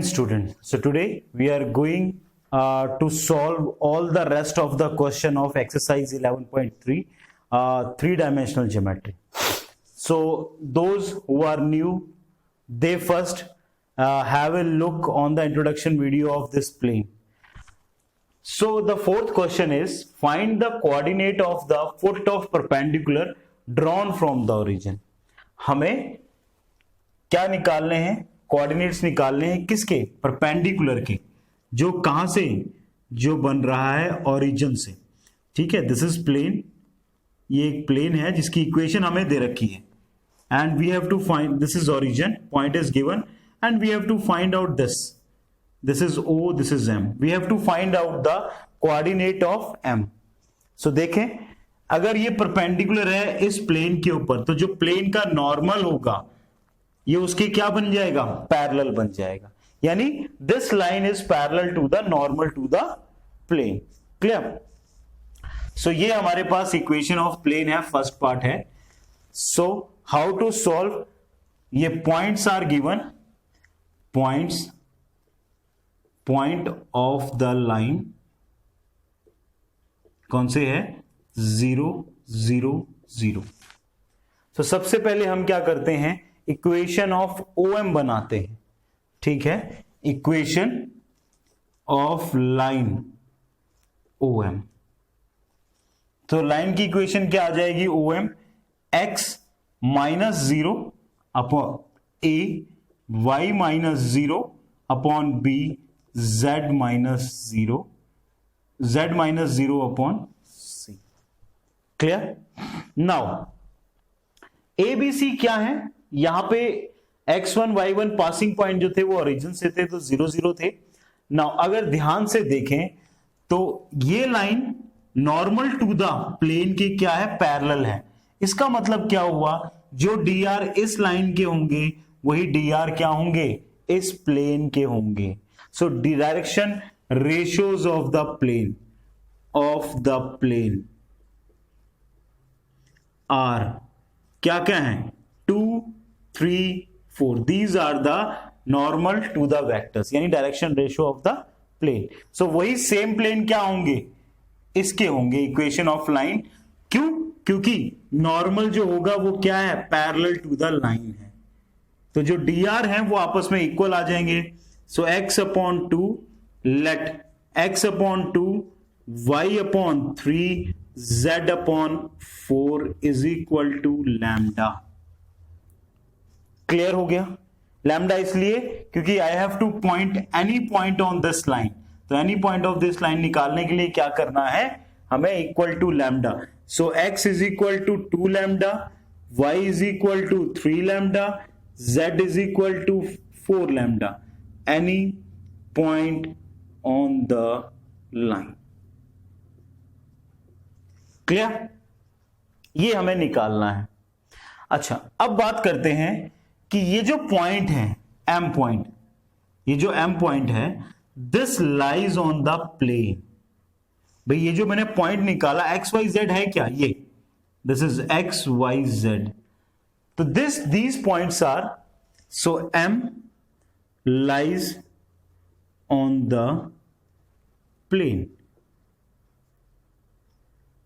students, so today we are going to solve all the rest of the question of exercise 11.3 three-dimensional geometry. So those who are new, they first have a look on the introduction video of this plane. So the fourth question is, find the coordinate of the foot of perpendicular drawn from the origin. हमें क्या निकालने हैं? Coordinates निकालने हैं किसके? Perpendicular के, जो कहां से, जो बन रहा है ओरिजिन से. ठीक है, दिस इज प्लेन. ये एक प्लेन है जिसकी इक्वेशन हमें दे रखी है and we have to find, this is origin, point is given and we have to find out this is O, this is M. We have to find out the coordinate of M. So देखें, अगर ये perpendicular है इस plane के ऊपर, तो जो plane का नॉर्मल होगा ये उसके क्या बन जाएगा? पैरेलल बन जाएगा. यानी this line is parallel to the normal to the plane. Clear? So ये हमारे पास इक्वेशन ऑफ प्लेन है, फर्स्ट पार्ट है. So how to solve? ये points are given, points, point of the line कौन से है? 0 0 0. तो सबसे पहले हम क्या करते हैं? इक्वेशन ऑफ OM बनाते हैं. ठीक है, इक्वेशन ऑफ लाइन OM. तो लाइन की इक्वेशन क्या आ जाएगी? OM x minus 0 upon A, y minus 0 upon B, z minus 0, z minus 0 upon C. Clear? Now ABC क्या है? यहां पे x1 y1 पासिंग पॉइंट जो थे वो ओरिजिन से थे, तो 0 0 थे. नाउ अगर ध्यान से देखें तो ये line normal to the plane के क्या है? पैरेलल है. इसका मतलब क्या हुआ? जो dr इस लाइन के होंगे वही dr क्या होंगे? इस प्लेन के होंगे. So direction ratios of the plane are क्या क्या है? 2 3 4. These are the normal to the vectors, यानी direction ratio of the plane. So वही सेम प्लेन क्या होंगे? इसके होंगे. Equation of line. क्यों? क्योंकि नॉर्मल जो होगा वो क्या है? पैरेलल टू द लाइन है. तो जो dr है वो आपस में इक्वल आ जाएंगे. So x upon 2, let x upon 2, y upon 3, z upon 4 is equal to lambda. Clear हो गया? लैम्डा इसलिए क्योंकि I have to point any point on this line. तो any point of this line निकालने के लिए क्या करना है? हमें equal to lambda. So x is equal to 2 lambda, y is equal to 3 lambda, z is equal to 4 lambda. Any point on the line. Clear? ये हमें निकालना है. अच्छा, अब बात करते हैं कि ये जो पॉइंट है M पॉइंट, ये जो M पॉइंट है, this lies on the plane. भाई ये जो मैंने पॉइंट निकाला XYZ है क्या? ये दिस इज XYZ. तो these points are, so M lies on the plane.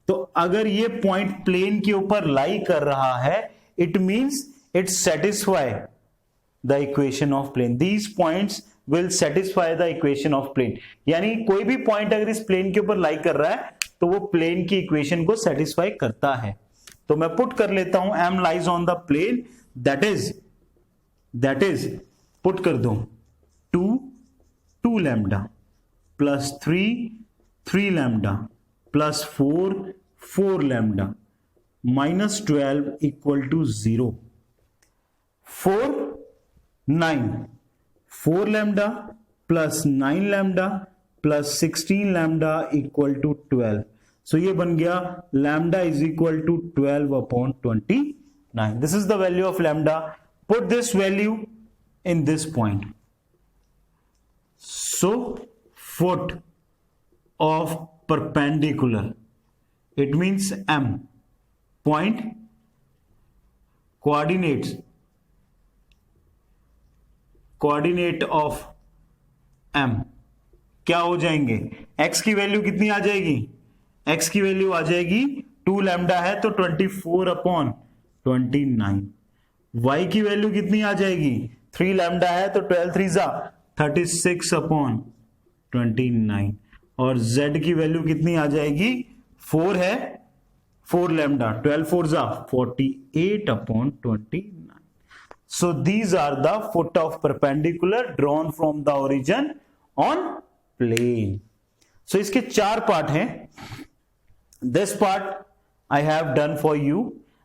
तो अगर ये पॉइंट प्लेन के ऊपर लाई कर रहा है, it means it satisfy the equation of plane. These points will satisfy the equation of plane. यानी कोई भी पॉइंट अगर इस प्लेन के ऊपर लाई कर रहा है तो वो प्लेन की इक्वेशन को सेटिस्फाई करता है. तो मैं पुट कर लेता हूं M lies on the plane, that is put कर दो 2 lambda plus 3 lambda plus 4 lambda minus 12 equal to 0. 4 lambda plus 9 lambda plus 16 lambda equal to 12. So ये बन गया lambda is equal to 12 upon 29. This is the value of lambda. Put this value in this point. So foot of perpendicular, it means M point, coordinate of m क्या हो जाएंगे, x की value कितनी आ जाएगी, x की value आ जाएगी 2 lambda है तो 24/29, y की वैल्यू कितनी आ जाएगी 3 लैम्डा है तो 12 3 36/29 और z की वैल्यू कितनी आ जाएगी 4 है 4 lambda 12 4 48/29. So these are the foot of perpendicular drawn from the origin on plane. So इसके 4 पार्ट हैं. This part I have done for you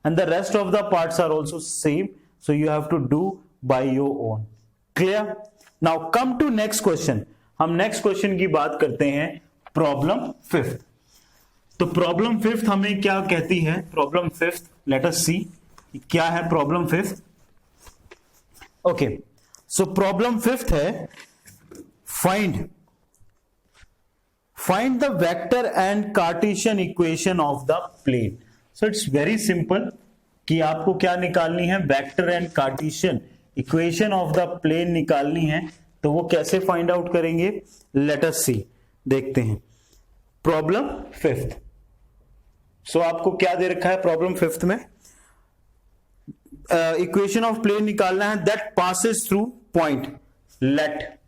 and the rest of the parts are also same. So you have to do by your own. Clear? Now come to next question. हम next question की बात करते हैं problem 5th. तो problem 5th हमें क्या कहती है, प्रॉब्लम 5th लेट अस सी क्या है प्रॉब्लम 5th. ओके, सो प्रॉब्लम 5th है find the vector and cartesian equation of the plane. So it's very simple कि आपको क्या निकालनी है, vector and cartesian equation of the plane निकालनी है. तो वो कैसे फाइंड आउट करेंगे, लेट अस सी, देखते हैं. Problem 5th. सो आपको क्या दे रखा है प्रॉब्लम 5th में, इक्वेशन ऑफ प्लेन निकालना है that passes through point let.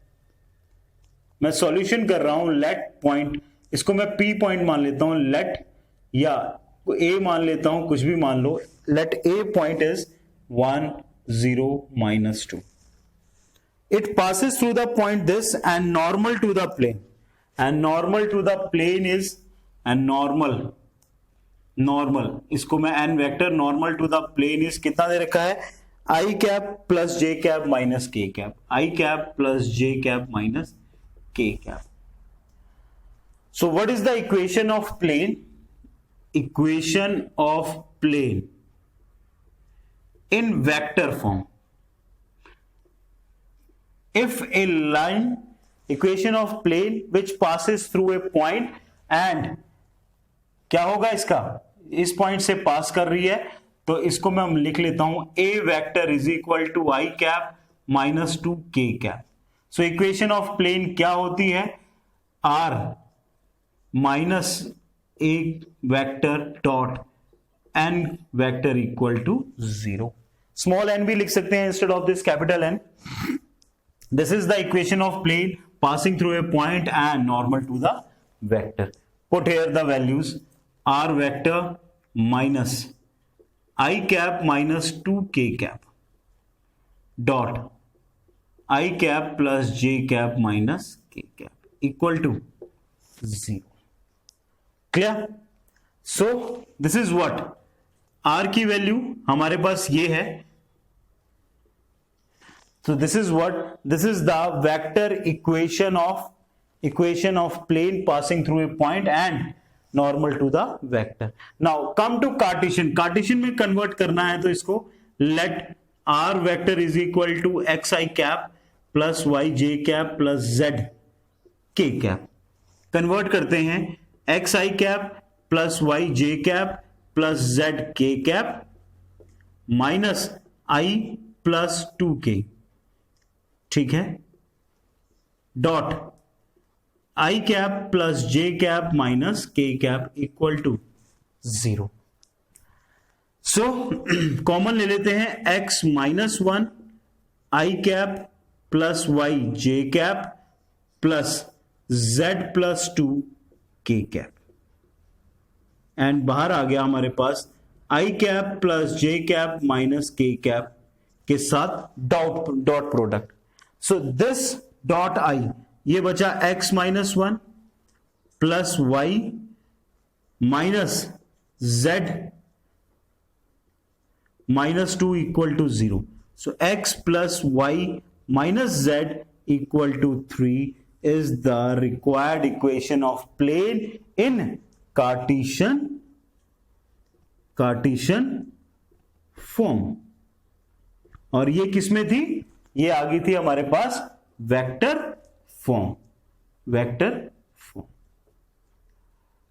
मैं सॉल्यूशन कर रहा हूं लेट पॉइंट, इसको मैं पी पॉइंट मान लेता हूं, लेट या ए मान लेता हूं, कुछ भी मान लो. Let A point is 1 0 -2. It passes through the point this and normal to the plane, and normal to the plane is and normal इसको मैं N vector normal to the plane is कितना दे रखा है, I cap plus J cap minus K cap, I cap plus J cap minus K cap. So what is the equation of plane, equation of plane in vector form. If a line, equation of plane which passes through a point and क्या होगा इसका, इस point से पास कर रही है तो इसको मैं लिख लेता हूं A vector is equal to I cap minus 2 K cap. So equation of plane क्या होती है, R minus A vector dot N vector equal to 0. Small N भी लिख सकते हैं instead of this capital N. This is the equation of plane passing through a point and normal to the vector. Put here the values, r vector minus I cap minus 2 k cap dot I cap plus j cap minus k cap equal to 0. Clear? So this is what r की value हमारे पास ये है. So this is the vector equation of plane passing through a point and normal to the vector. Now come to Cartesian. Cartesian में convert करना है तो इसको let r vector is equal to xi cap plus yj cap plus z k cap. Convert करते हैं xi cap plus yj cap plus z k cap minus I plus 2k. ठीक है, dot I cap plus J cap minus K cap equal to 0. So common ले लेते हैं x minus 1 I cap plus Y J cap plus z plus 2 K cap and बाहर आ गया हमारे पास I cap plus J cap minus K cap के साथ dot product. So this dot I, ये बचा x minus 1 plus Y minus z minus 2 equal to 0. So x plus Y minus z equal to 3 is the required equation of plane in Cartesian form. और ये किसमें थी, ये आ गई थी हमारे पास vector form.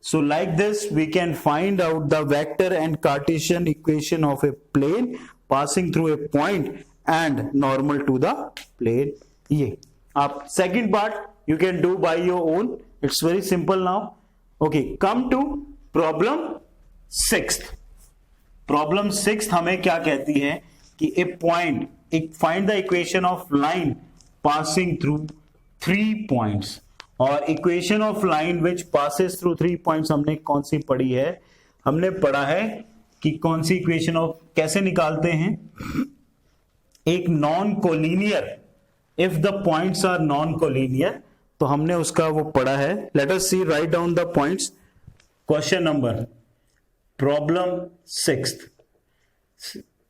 So like this we can find out the vector and Cartesian equation of a plane passing through a point and normal to the plane. ये आप second part you can do by your own. It's very simple now. Okay, come to problem 6th. Problem 6th हमें क्या कहती है कि a point, find the equation of line passing through 3 points. और equation of line which passes through 3 points हमने कौन सी पढ़ी है? हमने पढ़ा है कि कौन सी इक्वेशन ऑफ कैसे निकालते हैं? एक non collinear, if the points are non collinear, तो हमने उसका वो पढ़ा है. Let us see, write down the points. Question number problem 6th.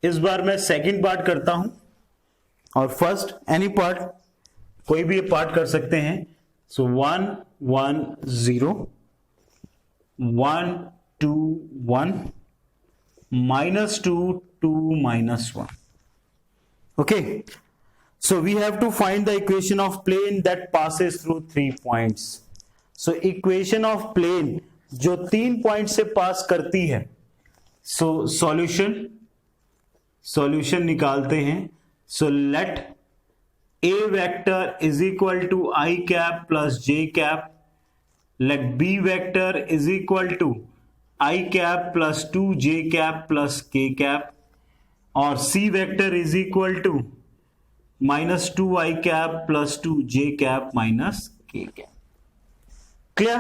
इस बार मैं सेकंड पार्ट करता हूं और फर्स्ट एनी पार्ट, कोई भी पार्ट कर सकते हैं. So 1 1 0 1 2 1 -2 2 -1. Okay, so we have to find the equation of plane that passes through 3 points. So equation of plane जो 3 पॉइंट से पास करती है, so solution निकालते हैं. So let A vector is equal to I cap plus J cap. Let B vector is equal to I cap plus 2J cap plus K cap. और C vector is equal to minus 2I cap plus 2J cap minus K cap. Clear?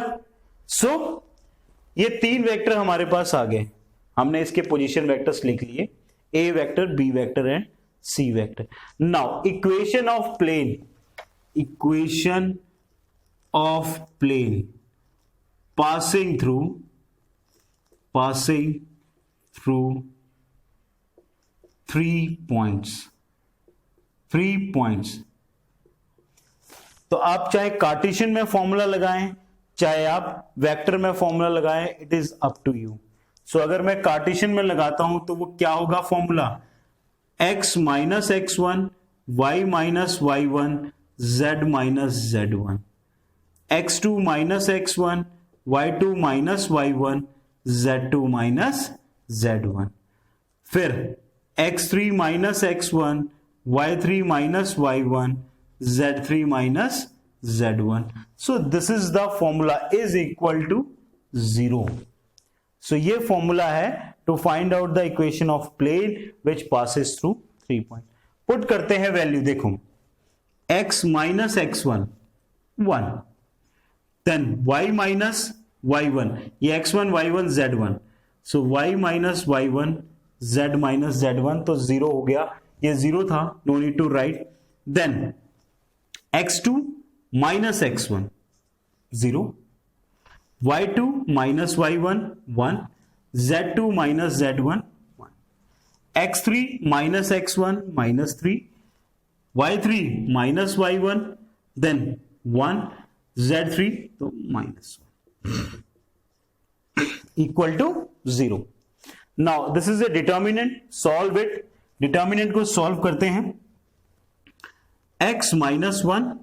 So ये 3 vector हमारे पास आ गए. हमने इसके position vectors लिख लिए, A vector, B vector and C vector. Now equation of plane passing through 3 points. तो आप चाहे कार्टेशियन में फॉर्मूला लगाएं, चाहे आप वेक्टर में फॉर्मूला लगाएं, it is up to you. So अगर मैं कार्टेशियन में लगाता हूं तो वो क्या होगा formula? x minus x1, y minus y1, z minus z1. x2 minus x1, y2 minus y1, z2 minus z1. फिर x3 minus x1, y3 minus y1, z3 minus z1. So this is the formula is equal to 0. So ये formula है to find out the equation of plane which passes through 3 point. Put करते हैं value. देखो x minus x1 1, then y minus y1, ये x1 y1 z1. So y minus y1 z minus z1, तो 0 हो गया. ये 0 था, no need to write. Then x2 minus x1 0, y2 minus y1 1, z2 minus z1 1, x3 minus x1 minus 3, y3 minus y1, then 1, z3 तो minus 1 equal to 0. Now this is a determinant. Solve it. Determinant को solve करते हैं. x minus 1,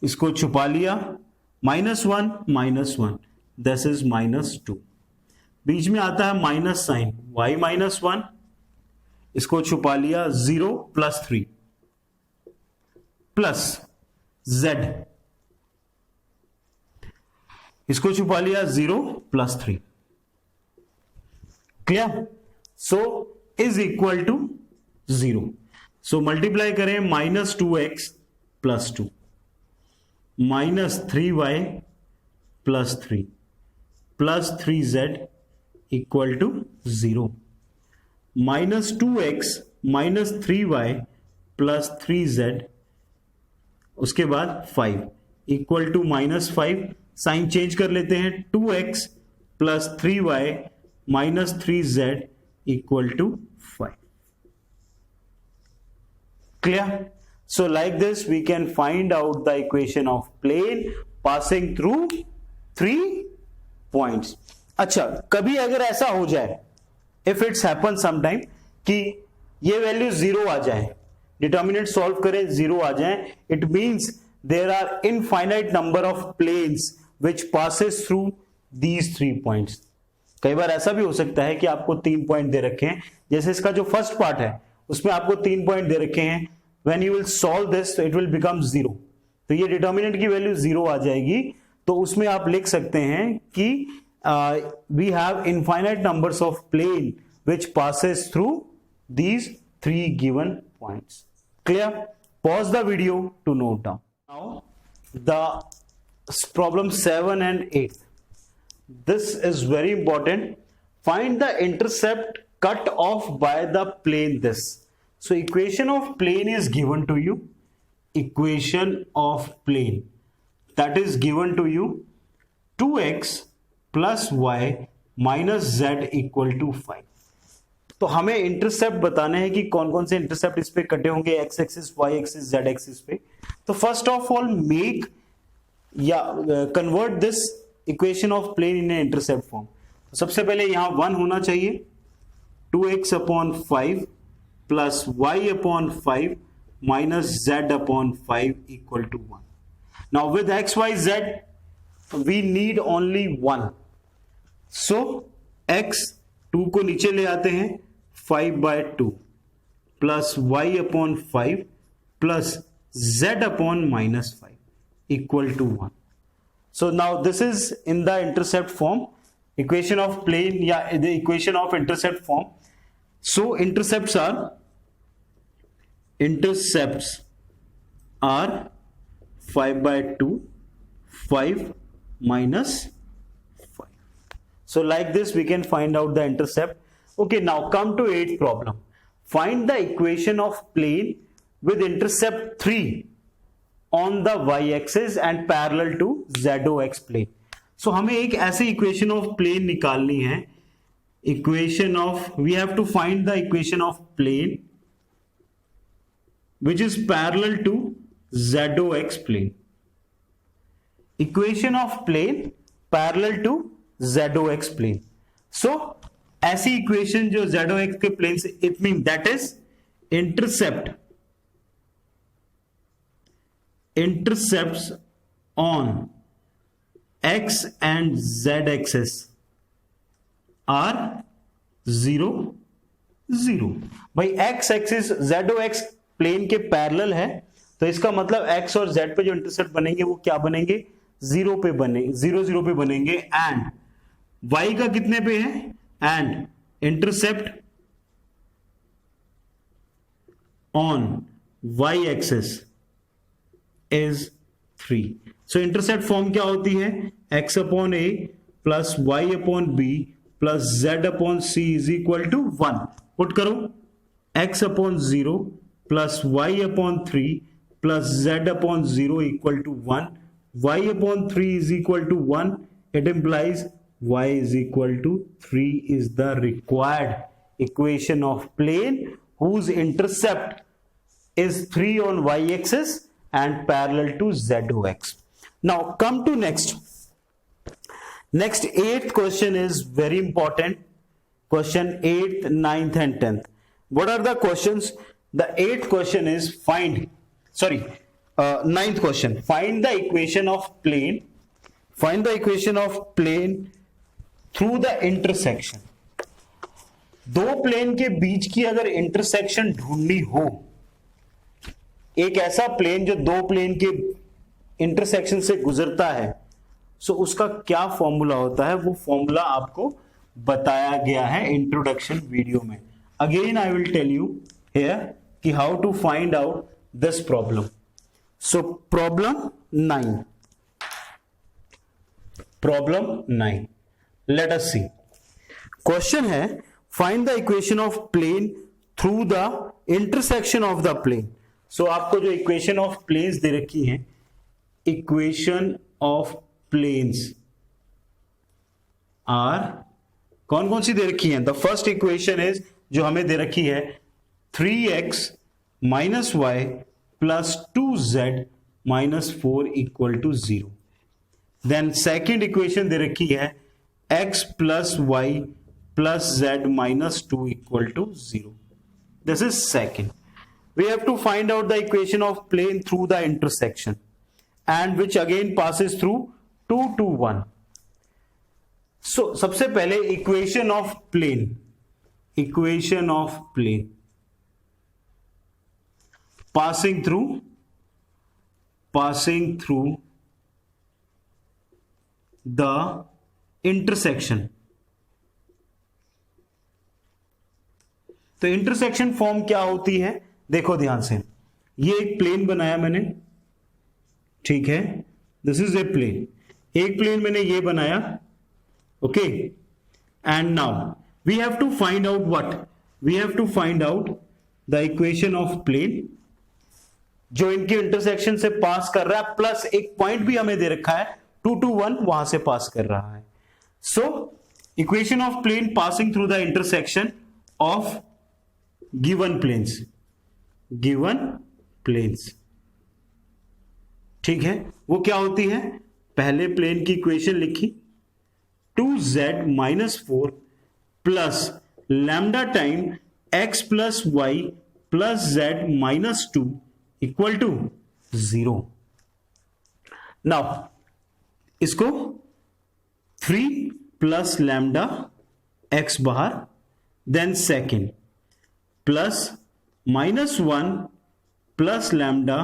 इसको छुपा लिया, -1 this is -2. बीच में आता है माइनस साइन, y -1, इसको छुपा लिया, 0 + 3 प्लस z, इसको छुपा लिया, 0 + 3. Clear? So is equal to 0. So multiply करें, -2x + 2, -3y + 3 + 3z equal to 0. -2x -3y + 3z, उसके बाद 5 equal to -5. साइन चेंज कर लेते हैं, 2x + 3y - 3z equal to 5. Clear? So like this we can find out the equation of plane passing through 3 points. अच्छा, कभी अगर ऐसा हो जाए, if it's happened sometime, कि ये वैल्यू 0 आ जाए, डिटर्मिनेंट सॉल्व करें 0 आ जाए, it means there are infinite number of planes which passes through these 3 points. कई बार ऐसा भी हो सकता है कि आपको 3 पॉइंट दे रखे हैं, जैसे इसका जो फर्स्ट पार्ट है उसमें आपको 3 पॉइंट दे रखे हैं. When you will solve this, so it will become 0. तो ये डिटर्मिनेंट की वैल्यू 0 आ जाएगी। तो उसमें आप लिख सकते हैं कि we have infinite numbers of plane which passes through these 3 given points. Clear? Pause the video to note down. Now the problem 7 and 8. This is very important. Find the intercept cut off by the plane this. So equation of plane is given to you. Equation of plane that is given to you 2x plus y minus z equal to 5. तो हमें intercept बताने हैं कि कौन कौन से intercept इस पे कटे होंगे, x axis, y axis, z axis पे। तो फर्स्ट ऑफ ऑल मेक या convert this equation of plane in intercept form. सबसे पहले यहां 1 होना चाहिए, 2x upon 5 plus y upon 5 minus z upon 5 equal to 1. Now with x, y, z we need only 1. So x 2 को नीचे ले आते हैं, 5/2 plus y upon 5 plus z upon minus 5 equal to 1. So now this is in the intercept form, equation of plane या the equation of intercept form. So intercepts are 5/2, 5 minus 5. So like this we can find out the intercept. Okay, now come to 8th problem. Find the equation of plane with intercept 3 on the y-axis and parallel to ZOX plane. So हमें एक ऐसी equation of plane निकालनी है. We have to find the equation of plane which is parallel to ZOX plane. Equation of plane parallel to ZOX plane. So ऐसी equation जो ZOX के plane से, it means that is intercepts on x and z axis are 0, 0. भाई x axis ZOX plane के parallel है, तो इसका मतलब x और z पे जो इंटरसेप्ट बनेंगे वो क्या बनेंगे, 0 पे बनेंगे, 0, 0 पे बनेंगे। एंड y का कितने पे है, and intercept on y axis is 3। So intercept form क्या होती है, x upon a plus y upon b plus z upon c is equal to 1। Put करो, x upon 0 plus y upon 3 plus z upon 0 equal to 1, y upon 3 is equal to 1, it implies y is equal to 3 is the required equation of plane whose intercept is 3 on y axis and parallel to ZOX. Now come to next 8th question is very important. Question 8th, 9th and 10th. What are the questions? The 8th question is 9th question. Find the equation of plane. Find the equation of plane through the intersection. दो plane के बीच की अगर intersection ढूंढनी हो, एक ऐसा plane जो दो प्लेन के इंटरसेक्शन से गुजरता है, सो उसका क्या फॉर्मूला होता है, वो फॉर्मूला आपको बताया गया है इंट्रोडक्शन वीडियो में। Again I will tell you here कि how to find out this problem. So problem 9, let us see. Question है find the equation of plane through the intersection of the plane. So आपको जो equation of planes दे रखी है, equation of planes are कौन कौन सी दे रखी है। The first equation is जो हमें दे रखी है 3x minus Y plus 2z minus 4 equal to 0। Then second equation दे रखी है x plus Y plus z minus 2 equal to 0। This is second. We have to find out the equation of plane through the intersection and which again passes through 2 to 1. So सबसे पहले equation of plane passing through passing through the intersection. तो intersection form क्या होती है, देखो ध्यान से, ये एक प्लेन बनाया मैंने, ठीक है, दिस इज ए प्लेन, एक प्लेन मैंने ये बनाया, okay, and now we have to find out what, we have to find out the equation of plane जो इनके इंटरसेक्शन से पास कर रहा है, प्लस एक पॉइंट भी हमें दे रखा है 2 to 1 वहां से पास कर रहा है. So equation of plane passing through the intersection of given planes, given planes, ठीक है, वो क्या होती है, पहले प्लेन की इक्वेशन लिखी 2z - 4 plus lambda time x plus Y plus z - 2 equal to 0. Now इसको 3 प्लस लैम्डा x बाहर, then second plus -1 plus lambda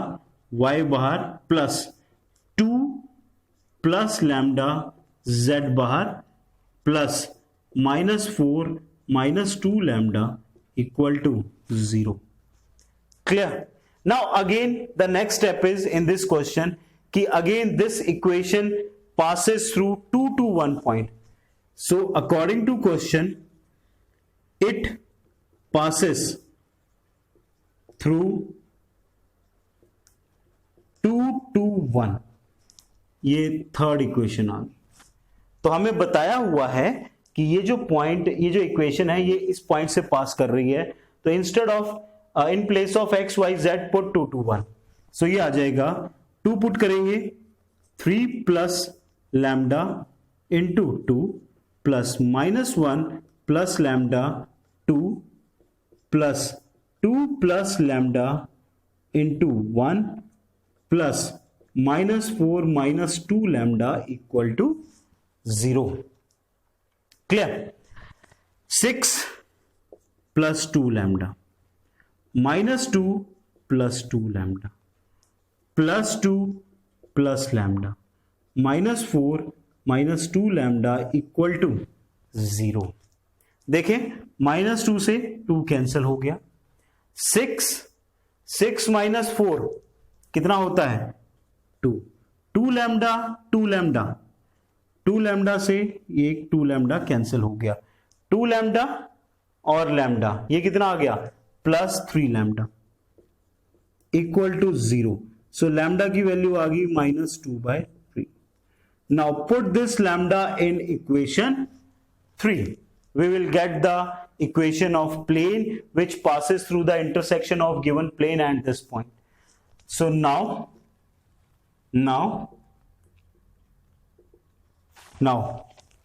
y बाहर प्लस 2 प्लस लैम्डा z बाहर plus -4 - 2 lambda equal to 0. Clear? Now again the next step is in this question कि again this equation passes through 2 to 1 point. So according to question it passes through 2 to 1. ये third equation आ गई. तो हमें बताया हुआ है कि ये जो पॉइंट, ये जो इक्वेशन है ये इस पॉइंट से पास कर रही है, तो instead of in place of x y z put 2 to 1. So ये आ जाएगा 2 पुट करेंगे 3 plus lambda into 2 plus -1 plus lambda 2 plus 2 plus lambda into 1 plus -4 - 2 lambda equal to 0. Clear? 6 plus 2 lambda -2 plus 2 lambda plus 2 plus lambda -4 - 2 lambda equal to 0. देखें -2 से 2 cancel हो गया. 6 - 4 कितना होता है 2. 2 लैम्डा 2 लैम्डा 2 लैम्डा से एक 2 लैम्डा कैंसिल हो गया. 2 लैम्डा और लैम्डा ये कितना आ गया plus 3 lambda equal to 0. So lambda की वैल्यू आ गई -2/3. Now put this lambda in equation 3. We will get the equation of plane which passes through the intersection of given plane and this point. So now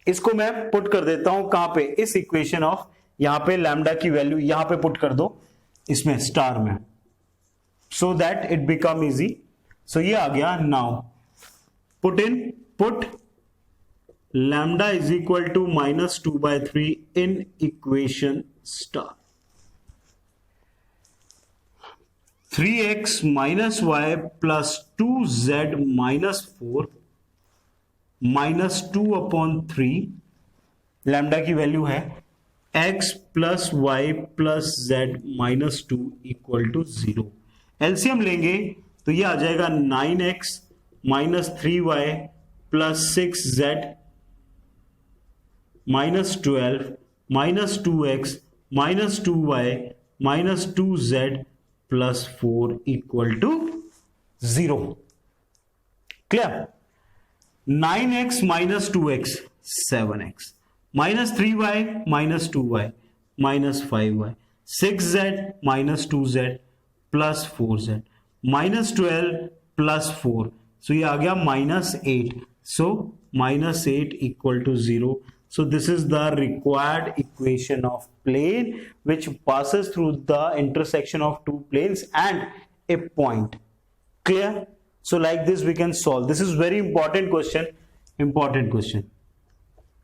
इसको मैं put कर देता हूं कहां पे, इस इक्वेशन ऑफ, यहां पे लैम्डा की वैल्यू यहां पे पुट कर दो इसमें स्टार में, so that it become easy. So ये आ गया. Now put lambda is equal to -2/3 in equation star. 3x - y plus 2z - 4 -2/3 lambda की वैल्यू है x plus Y plus z -2 equal to 0. LCM लेंगे तो ये आ जाएगा 9x - 3y plus 6z -12 -2x -2y -2z plus 4 equal to 0. Clear? 9x - 2x 7x -3y -2y -5y 6z -2z plus 4z -12 plus 4. सो ये आ गया -8. सो -8 equal to 0. So this is the required equation of plane which passes through the intersection of two planes and a point. Clear? So like this we can solve. This is very important question. Important question.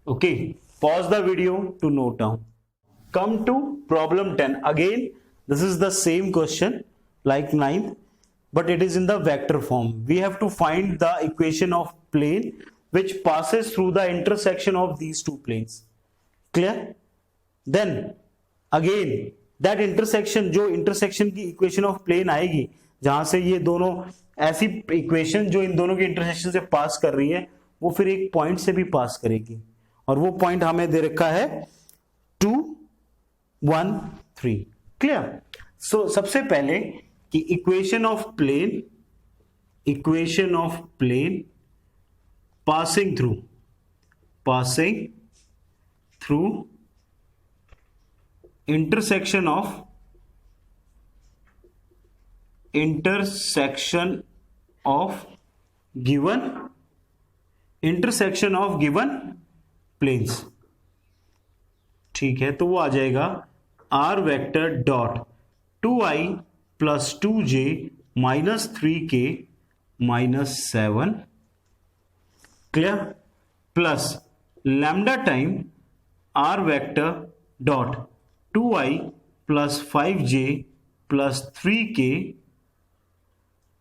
Okay. Pause the video to note down. Come to problem 10. Again, this is the same question like 9th. but it is in the vector form. We have to find the equation of plane which passes through the intersection of these two planes. Clear? Then again that intersection, जो intersection की equation of plane आएगी, जहां से ये दोनों ऐसी equation जो इन दोनों के इंटरसेक्शन से पास कर रही है, वो फिर एक पॉइंट से भी पास करेगी, और वो पॉइंट हमें दे रखा है 2, 1, 3. क्लियर? सो सबसे पहले कि equation of plane passing through intersection of given planes. ठीक है, तो वो आ जाएगा r vector dot 2i plus 2j minus 3k minus 7, clear, plus lambda time r vector dot 2i plus 5j plus 3k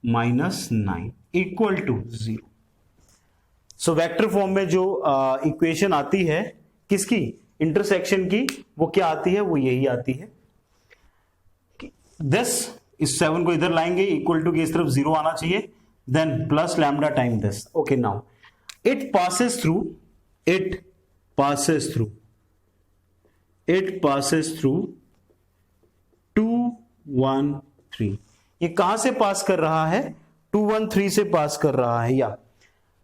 minus 9 equal to 0. So vector form में जो equation आती है किसकी, इंटरसेक्शन की, वो क्या आती है, वो यही आती है. दिस, इस 7 को इधर लाएंगे, इक्वल टू की इस तरफ 0 आना चाहिए, then plus lambda time this. Okay, now it passes through 2, 1, 3. ये कहां से पास कर रहा है, 2, 1, 3 से पास कर रहा है. या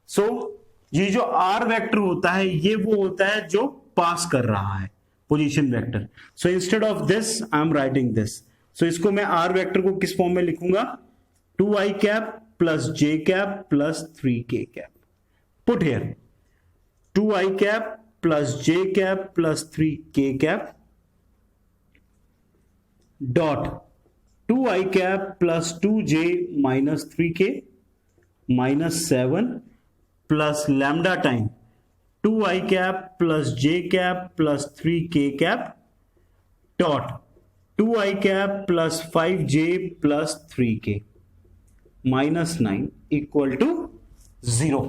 सो ये जो r वेक्टर होता है, ये वो होता है जो पास कर रहा है, position vector. So instead of this I am writing this. So इसको मैं r वेक्टर को किस फॉर्म में लिखूंगा, 2i cap plus j cap plus 3k cap. Put here 2i cap plus j cap plus 3k cap dot 2i cap plus 2j minus 3k minus 7 plus lambda time 2i cap plus j cap plus 3k cap dot 2i cap plus 5j plus 3k minus 9 equal to 0.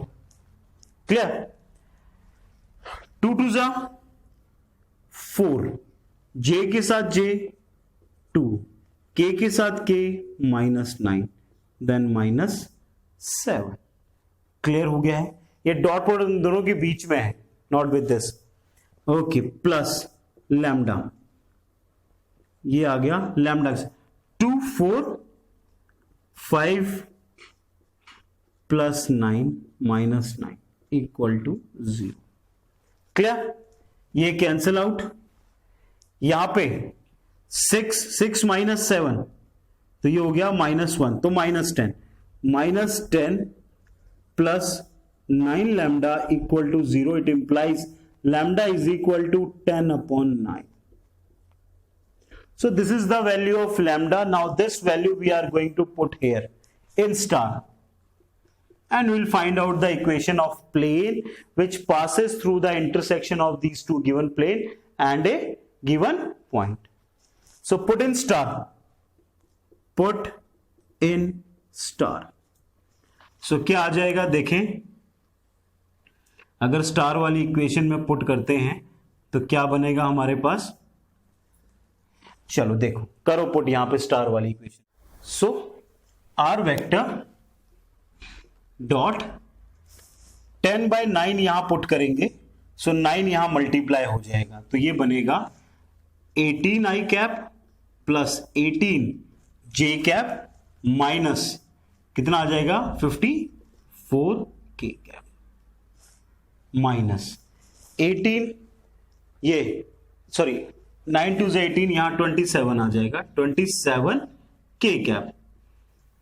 Clear? 2 2 जा 4, j के साथ j 2, k के साथ k minus 9, then minus 7. Clear हो गया है? ये dot product in दोनों के बीच में है, not with this. Okay, plus lambda, ये आ गया lambda 2, 4, 5 plus 9 minus 9 equal to 0. Clear? ये कैंसिल आउट. यहां पे 6 माइनस 7, तो ये हो गया माइनस 1, तो minus 10 plus 9 lambda equal to 0. It implies lambda is equal to 10 upon 9. So this is the value of lambda. Now this value we are going to put here in star, and we'll find out the equation of plane which passes through the intersection of these two given plane and a given point. So put in star. सो क्या आ जाएगा, देखें, अगर star वाली equation में put करते हैं तो क्या बनेगा हमारे पास. चलो देखो, करो पुट यहां पे स्टार वाली इक्वेशन. सो r वेक्टर डॉट 10/9 यहां पुट करेंगे. सो 9 यहां मल्टीप्लाई हो जाएगा, तो ये बनेगा 18i cap plus 18j cap minus कितना आ जाएगा 54k कैप माइनस 18, ये सॉरी 9 2 18, यहां 27 आ जाएगा 27k कैप,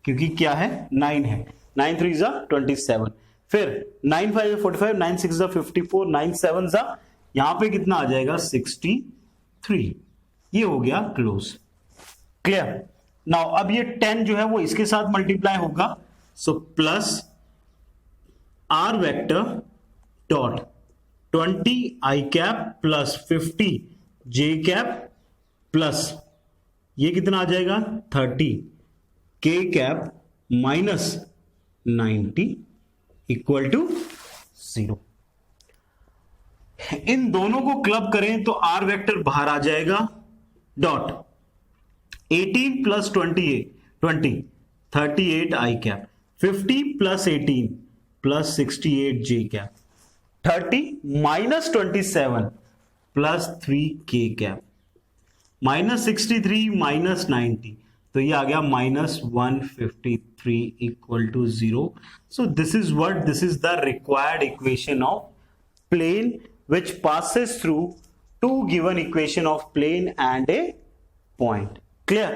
क्योंकि क्या है 9 है, 9 3 जा 27, फिर 9 5 45, 9 6 जा 54, 9 7 जा यहां पे कितना आ जाएगा 63. ये हो गया क्लोज. क्लियर? नाउ अब ये 10 जो है वो इसके साथ मल्टीप्लाई होगा. So plus r vector dot 20i cap plus 50j cap plus ये कितना आ जाएगा 30k cap minus 90 equal to 0। इन दोनों को क्लब करें तो आर वेक्टर बाहर आ जाएगा, डॉट 18 प्लस 20 38 आई कैप, 50 प्लस 18 प्लस 68 जे कैप, 30 माइनस 27 प्लस 3 के कैप, माइनस 63 माइनस 90, तो ये आ गया minus 153 equal to 0। So this is the required equation of plane which passes through two given equation of plane and a point. Clear?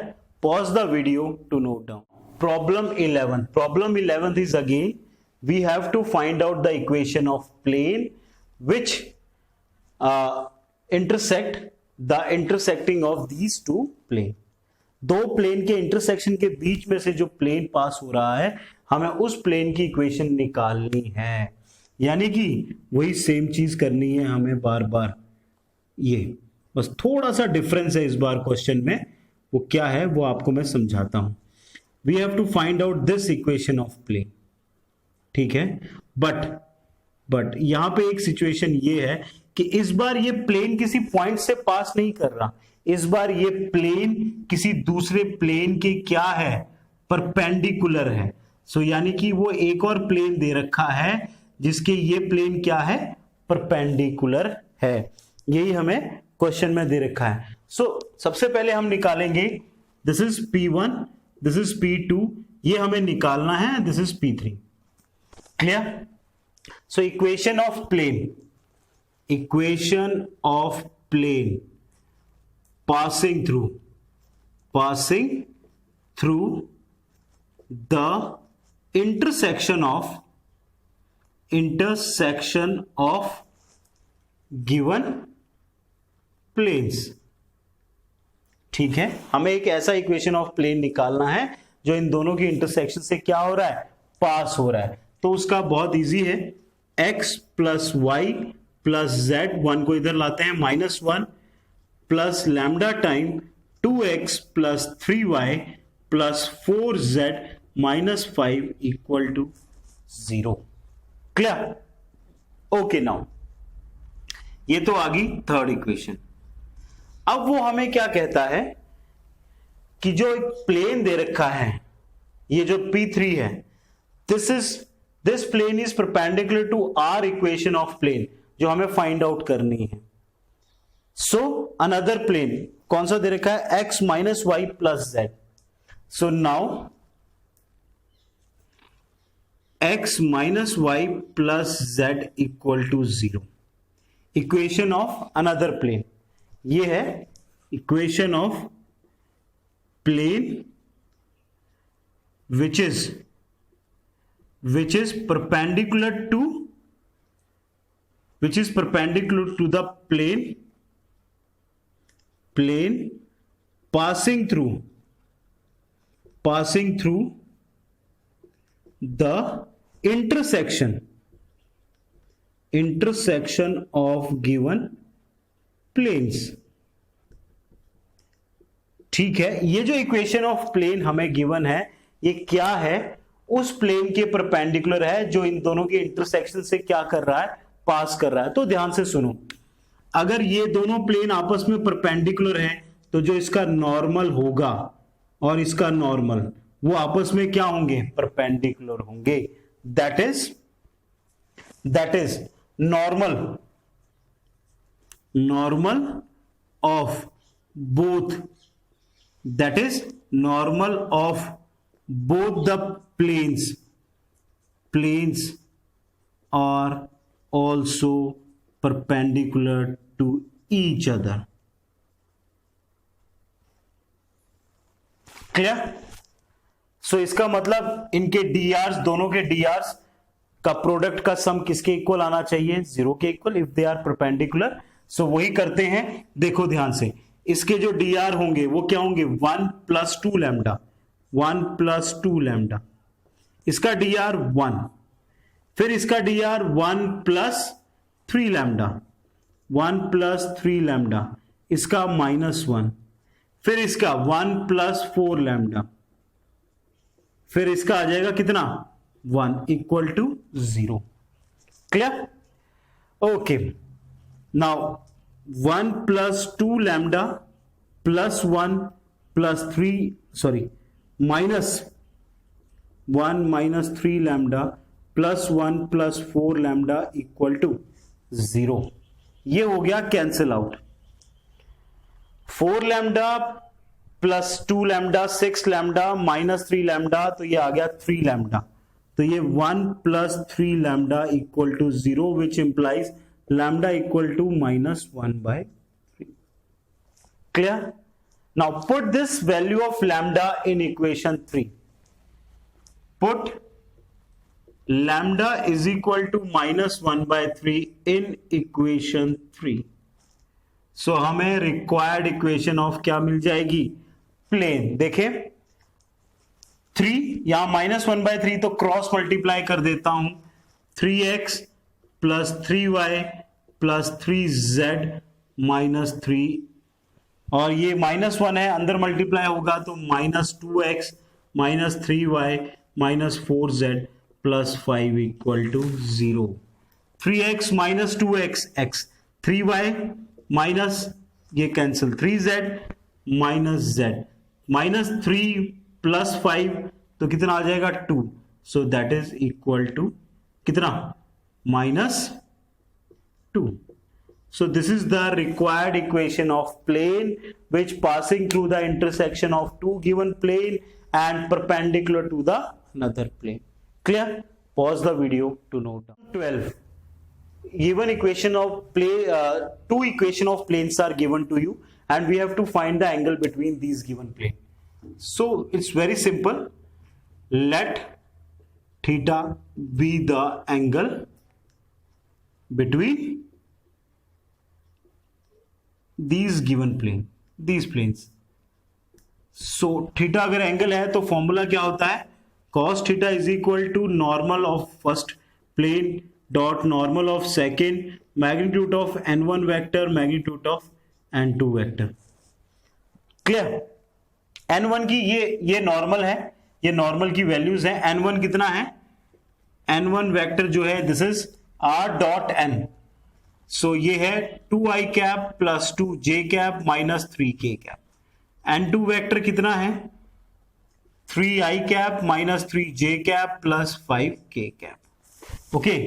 Pause the video to note down. Problem 11. Problem 11 is again we have to find out the equation of plane which intersect the intersecting of these two plane. दो plane के intersection के बीच में से जो plane पास हो रहा है हमें उस प्लेन की इक्वेशन निकालनी है, यानी कि वही सेम चीज करनी है हमें बार बार। ये बस थोड़ा सा डिफरेंस है इस बार क्वेश्चन में, वो क्या है वो आपको मैं समझाता हूं। We have to find out this equation of plane, ठीक है। बट यहां पे एक सिचुएशन ये है कि इस बार ये प्लेन किसी पॉइंट से पास नहीं कर रहा, इस बार ये प्लेन किसी दूसरे प्लेन के क्या है, परपेंडिकुलर है। सो यानी कि वो एक और प्लेन दे रखा है जिसके ये प्लेन क्या है, परपेंडिकुलर है। यही हमें क्वेश्चन में दे रखा है। सो सबसे पहले हम निकालेंगे, this is P1, this is P2, ये हमें निकालना है, this is P3। Clear? So equation of plane passing through the intersection of given planes। ठीक है, हमें एक ऐसा इक्वेशन ऑफ प्लेन निकालना है जो इन दोनों की इंटरसेक्शन से क्या हो रहा है, पास हो रहा है। तो उसका बहुत इजी है, x plus Y plus z, one को इधर लाते हैं, -1 plus lambda time 2x plus 3y plus 4z minus 5 equal to 0। Clear? Okay, now ये तो आ गई थर्ड इक्वेशन। अब वो हमें क्या कहता है कि जो एक प्लेन दे रखा है, ये जो P3 है, this plane is perpendicular to our equation of plane जो हमें फाइंड आउट करनी है। सो अनदर प्लेन कौन सा दे रखा है, x minus Y plus z. So now x minus Y plus z equal to 0। Equation of another plane, ये है equation of plane which is perpendicular to the plane passing through the intersection of given planes। ठीक है, ये जो equation of plane हमें given है, ये क्या है, उस प्लेन के परपेंडिकुलर है जो इन दोनों के इंटरसेक्शन से क्या कर रहा है, पास कर रहा है। तो ध्यान से सुनो, अगर ये दोनों प्लेन आपस में परपेंडिकुलर हैं तो जो इसका नॉर्मल होगा और इसका नॉर्मल वो आपस में क्या होंगे, परपेंडिकुलर होंगे। That is normal of both, that is normal of both the planes are also perpendicular to each other। Clear? So इसका मतलब इनके DRs, दोनों के DRs का प्रोडक्ट का सम किसके इक्वल आना चाहिए, 0 के इक्वल, if they are perpendicular. So वही करते हैं, देखो ध्यान से, इसके जो dr होंगे वो क्या होंगे, 1 प्लस 2 लैम्डा, 1 प्लस 2 लैम्डा, इसका dr 1, फिर इसका dr 1 plus 3 lambda, 1 plus 3 lambda, इसका -1, फिर इसका 1 प्लस 4 लैम्डा, फिर इसका आ जाएगा कितना 1 equal to 0। Clear? Okay, now 1 plus 2 lambda plus 1 plus 3 sorry minus 1 minus 3 lambda plus 1 plus 4 lambda equal to 0। ये हो गया cancel out. 4 lambda plus 2 lambda 6 lambda minus 3 lambda, तो ये आ गया 3 लैम्डा। तो ये 1 plus 3 lambda equal to 0 which implies lambda equal to minus 1/3। Clear? Now put this value of lambda in equation 3। Put lambda is equal to minus 1/3 in equation 3। So हमें required equation of क्या मिल जाएगी? Plane. देखें 3 यहां minus 1/3 तो cross multiply कर देता हूं। 3x plus 3y plus 3z minus 3, और ये -1 है, अंदर मल्टीप्लाई होगा तो minus 2x minus 3y minus 4z plus 5 equal to 0। 3x minus 2x x, 3y minus ये cancel 3z minus z, minus 3 plus 5 तो कितना आ जाएगा 2। So that is equal to कितना -2। So this is the required equation of plane which passing through the intersection of two given plane and perpendicular to the another plane. Clear? Pause the video to note down. 12. Given equation of plane, two equation of planes are given to you and we have to find the angle between these given plane. So it's very simple. Let theta be the angle between these given plane, these planes. So theta अगर angle है तो formula क्या होता है? cos theta is equal to normal of first plane dot normal of second magnitude of n1 vector magnitude of n2 vector. Clear? n1 की ये normal है, ये नॉर्मल की वैल्यूज है। n1 कितना है? n1 वेक्टर जो है दिस इज r डॉट n। सो ये है 2i cap plus 2j cap minus 3k cap. n2 vector कितना है? 3i cap minus 3j cap plus 5k cap. Okay,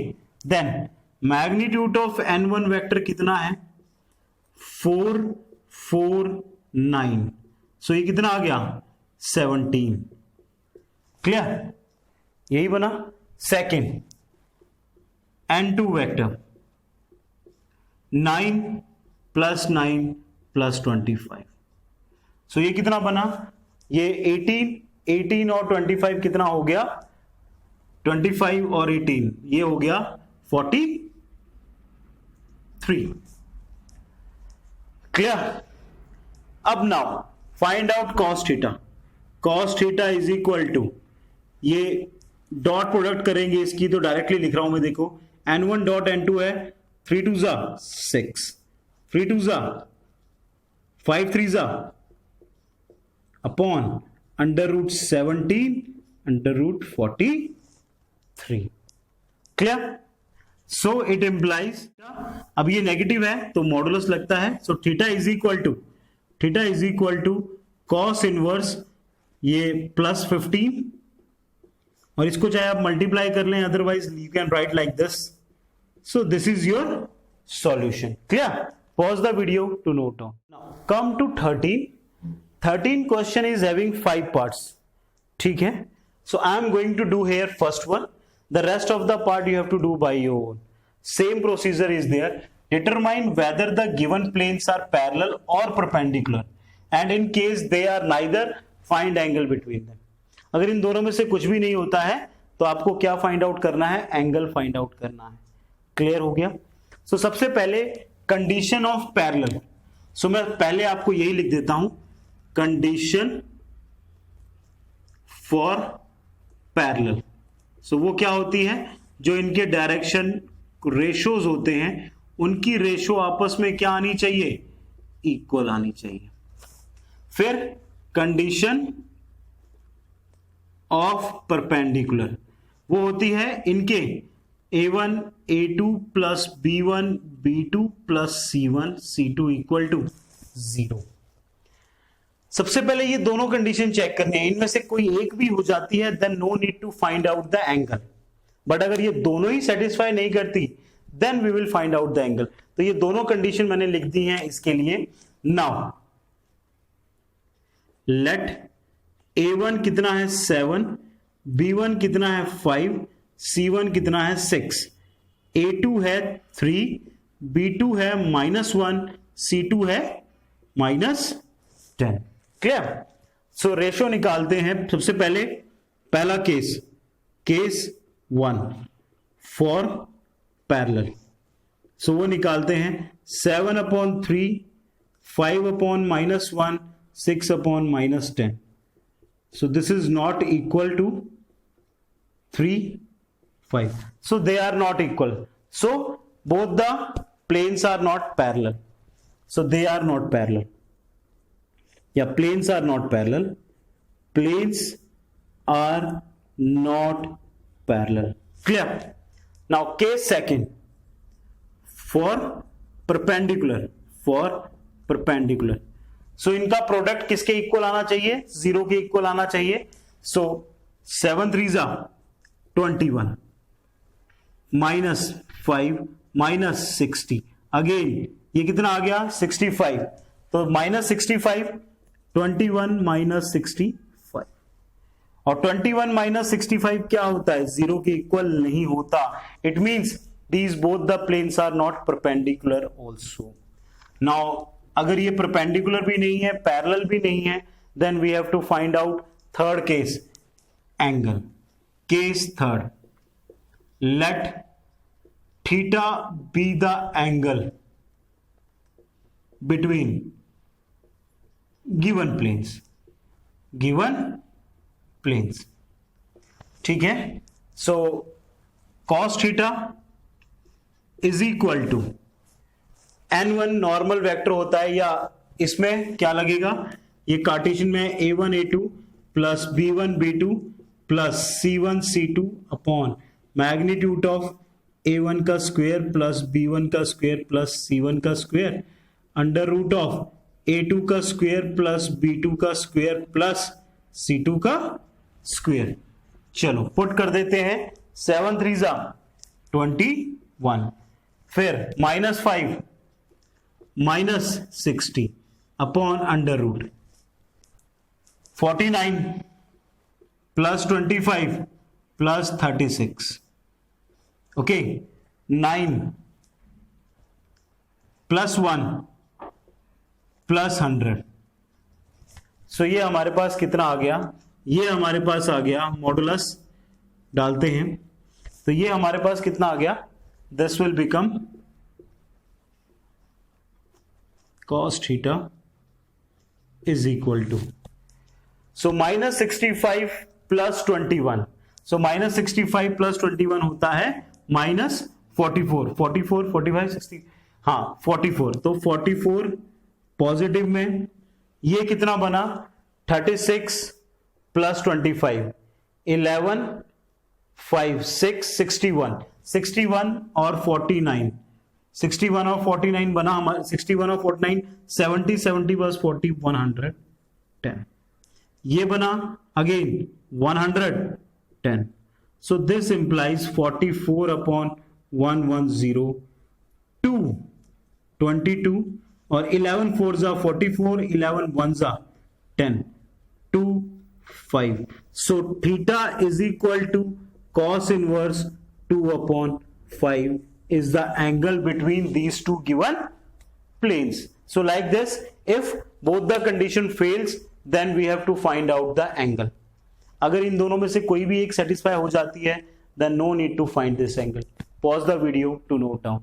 then magnitude of n1 vector कितना है? 4 4 9। सो ये कितना आ गया? 17। क्लियर? यही बना। Second n2 vector 9 plus 9 plus 25। सो ये कितना बना? ये 18 और 25 कितना हो गया? 25 और 18 ये हो गया 43। क्लियर? अब now find out cos theta. cos theta is equal to, ये डॉट प्रोडक्ट करेंगे इसकी तो डायरेक्टली लिख रहा हूं मैं। देखो n1 डॉट n2 है 3 2 जा 6, 3 2 जा 5 3 जा upon under root 17 under root 43। Clear? So it implies, अब ये नेगेटिव है तो मॉडुलस लगता है। So theta is equal to cos inverse ये प्लस 15, और इसको चाहे आप मल्टीप्लाई कर लें, otherwise you can write like this. So this is your solution. Clear? Pause the video to note down. Now come to 13. 13 question is having 5 parts. ठीक है? So I am going to do here first one. The rest of the part you have to do by your own. Same procedure is there. Determine whether the given planes are parallel or perpendicular. And in case they are neither, find angle between them. अगर इन दोनों में से कुछ भी नहीं होता है तो आपको क्या फाइंड आउट करना है? एंगल फाइंड आउट करना है। क्लियर हो गया? सो सबसे पहले कंडीशन ऑफ पैरेलल। सो मैं पहले आपको यही लिख देता हूं, कंडीशन फॉर पैरेलल। सो वो क्या होती है? जो इनके डायरेक्शन रेशोज होते हैं उनकी रेशो आपस में क्या आनी चाहिए? इक्वल आनी चाहिए। फिर कंडीशन ऑफ परपेंडिकुलर वो होती है इनके a1 a2 plus b1 b2 plus c1 c2 equal to 0। सबसे पहले ये दोनों कंडीशन चेक करनी है, इनमें से कोई एक भी हो जाती है then no need to find out the angle. But अगर ये दोनों ही सेटिस्फाई नहीं करती then we will find out the angle. तो ये दोनों कंडीशन मैंने लिख दी हैं इसके लिए। नाउ लेट a1 कितना है 7, b1 कितना है 5, c1 कितना है 6, a2 है 3, b2 है -1, c2 है -10। क्लियर? सो रेशो निकालते हैं। सबसे पहले पहला केस 1 फॉर पैरेलल। सो वो निकालते हैं 7/3, 5/-1, 6/-10। So this is not equal to 3, 5. So they are not equal. So both the planes are not parallel. So they are not parallel. Yeah, planes are not parallel. Planes are not parallel. Clear? Now case second for perpendicular. So इनका product किसके equal आना चाहिए? 0 के equal आना चाहिए। सो 7 3 21 -5 -60, again ये कितना आ गया 65। तो -65 21 -65 और 21 -65 क्या होता है? 0 के इक्वल नहीं होता। It means these both the planes are not perpendicular also. Now अगर ये परपेंडिकुलर भी नहीं है, पैरेलल भी नहीं है, then we have to find out third case, angle. Case third, let theta be the angle between given planes. ठीक है? So cos theta is equal to n1 normal vector होता है, या इसमें क्या लगेगा? ये कार्टेशियन में a1 a2 plus b1 b2 plus c1 c2 upon magnitude of a1 का स्क्वायर प्लस b1 का स्क्वायर प्लस c1 का square under root of a2 का स्क्वायर प्लस b2 का स्क्वायर प्लस c2 का स्क्वायर। चलो put कर देते हैं। 7 3 21, फिर -5 -60 upon under root 49 plus 25 plus 36, okay 9 plus 1 plus 100। So ये हमारे पास कितना आ गया? ये हमारे पास आ गया, मॉडुलस डालते हैं तो ये हमारे पास कितना आ गया? This will become cos theta is equal to, so -65 plus 21, so -65 plus 21 होता है -44, 44 45 60, हाँ 44। तो 44 पॉजिटिव में ये कितना बना? 36 plus 25 11 5 6 61 61 और 49, 61 और 49 बना हमारा 61 और 49 70 70 बस 40 110, ये बना again 110। So this implies 44 upon 110 2 22 और 11 4 जा 44, 11 1 जा 10 2 5। So theta is equal to cos inverse 2 upon 5 is the angle between these two given planes. So like this, if both the condition fails, then we have to find out the angle. अगर इन दोनों में से कोई भी एक satisfy हो जाती है, then no need to find this angle. Pause the video to note down.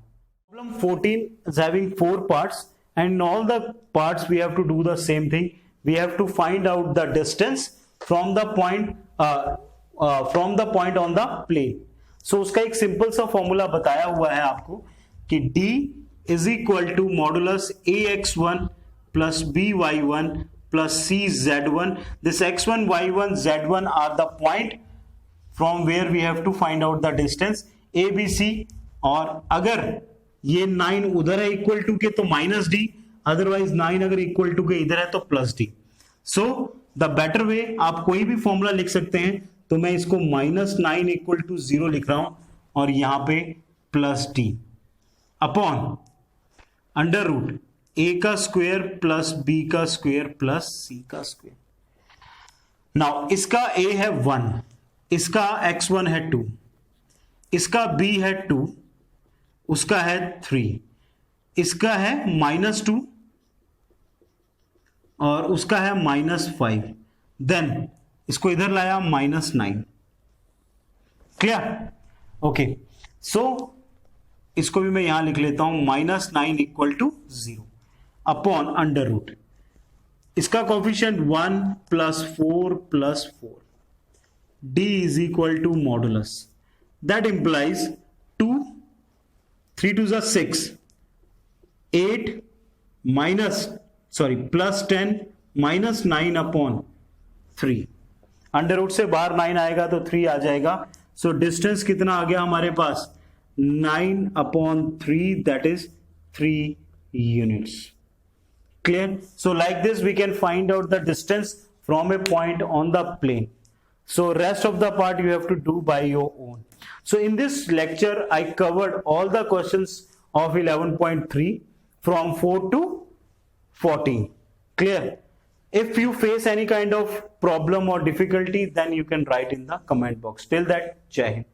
Problem 14 is having 4 parts, and in all the parts we have to do the same thing. We have to find out the distance from the point on the plane. सो उसका एक simple सा formula बताया हुआ है आपको कि D is equal to modulus AX1 plus BY1 plus C Z1. This X1, Y1, Z1 are the point from where we have to find out the distance A, B, C. और अगर ये 9 उधर है इक्वल टू के तो minus D, otherwise 9 अगर equal to के इधर है तो plus D. So the better way, आप कोई भी फॉर्मूला लिख सकते हैं, तो मैं इसको -9 इक्वल टू 0 लिख रहा हूं और यहां पे plus D upon under root A का स्क्वायर प्लस बी का स्क्वायर प्लस सी का स्क्वायर. नाउ इसका a है 1, इसका x1 है 2, इसका b है 2, उसका है 3, इसका है -2 और उसका है -5. देन इसको इधर लाया -9. क्लियर? ओके, सो इसको भी मैं यहां लिख लेता हूं -9 equal to 0 upon under root इसका coefficient 1 plus 4 plus 4 d is equal to modulus. That implies 2 3 2 6 8 plus 10 -9 upon 3. Under root से बाहर 9 आएगा तो 3 आ जाएगा. सो डिस्टेंस कितना आ गया हमारे पास? 9 upon 3, that is 3 units. Clear? So like this we can find out the distance from a point on the plane. So rest of the part you have to do by your own. So in this lecture I covered all the questions of 11.3 from 4 to 14. Clear? If you face any kind of problem or difficulty, then you can write in the comment box. Till that, Jai Hind.